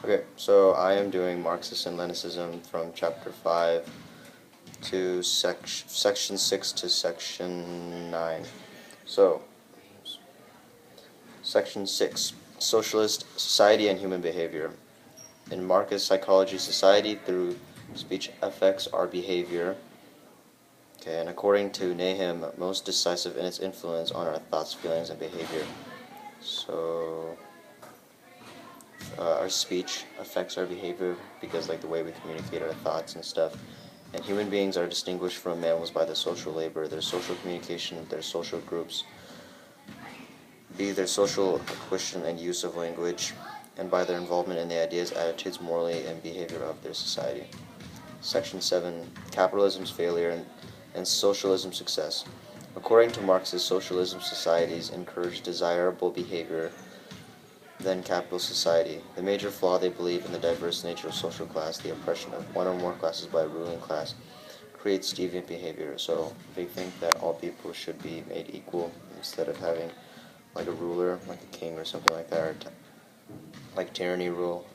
Okay, so I am doing Marxist and Leninism from Chapter 5 to Section 6 to Section 9. So, Section 6, Socialist Society and Human Behavior. In Marxist psychology, society through speech affects our behavior. Okay, and according to Nahum, most decisive in its influence on our thoughts, feelings, and behavior. So, our speech affects our behavior because, like, the way we communicate our thoughts and stuff. And human beings are distinguished from mammals by their social labor, their social communication, their social groups, their social acquisition and use of language, and by their involvement in the ideas, attitudes, morally, and behavior of their society. Section 7, Capitalism's Failure and Socialism's Success. According to Marxist, socialism societies encourage desirable behavior than capitalist society. The major flaw, they believe, in the diverse nature of social class, the oppression of one or more classes by a ruling class, creates deviant behavior. So they think that all people should be made equal instead of having like a ruler, like a king or something like that, or like tyranny rule.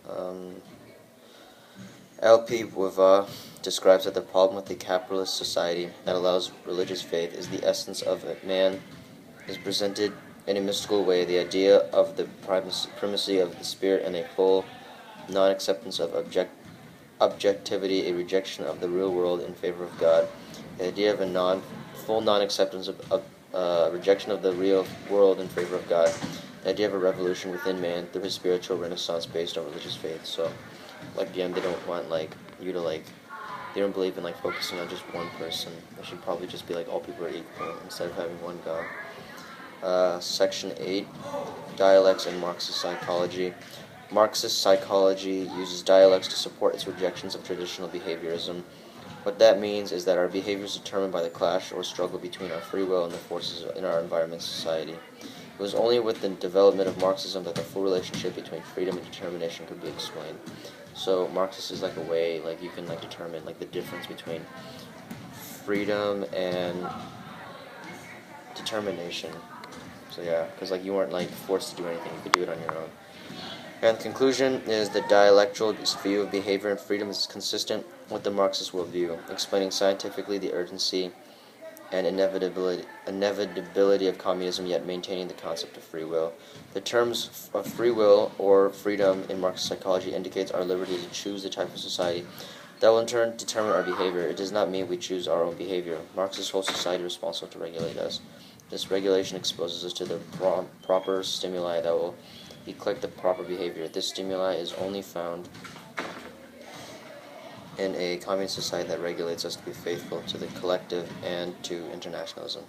LP Wiva describes that the problem with the capitalist society that allows religious faith is the essence of it. Man is presented in a mystical way, the idea of the primacy of the spirit and a full non-acceptance of objectivity, a rejection of the real world in favor of God, the idea of a full non-acceptance of rejection of the real world in favor of God, the idea of a revolution within man through his spiritual renaissance based on religious faith. So, like, again, they don't want, like, you to, like, they don't believe in, like, focusing on just one person. They should probably just be like, all people are equal instead of having one God. Section 8, Dialects in Marxist Psychology. Marxist psychology uses dialects to support its rejections of traditional behaviorism. What that means is that our behavior is determined by the clash or struggle between our free will and the forces in our environment society. It was only with the development of Marxism that the full relationship between freedom and determination could be explained. So Marxist is like a way, like, you can, like, determine, like, the difference between freedom and determination. So yeah, because, like, you weren't, like, forced to do anything, you could do it on your own. And the conclusion is the dialectical view of behavior and freedom is consistent with the Marxist worldview, explaining scientifically the urgency and inevitability of communism, yet maintaining the concept of free will. The terms of free will or freedom in Marxist psychology indicates our liberty to choose the type of society that will in turn determine our behavior. It does not mean we choose our own behavior. Marxists hold society responsible to regulate us. This regulation exposes us to the proper stimuli that will eclect the proper behavior. This stimuli is only found in a communist society that regulates us to be faithful to the collective and to internationalism.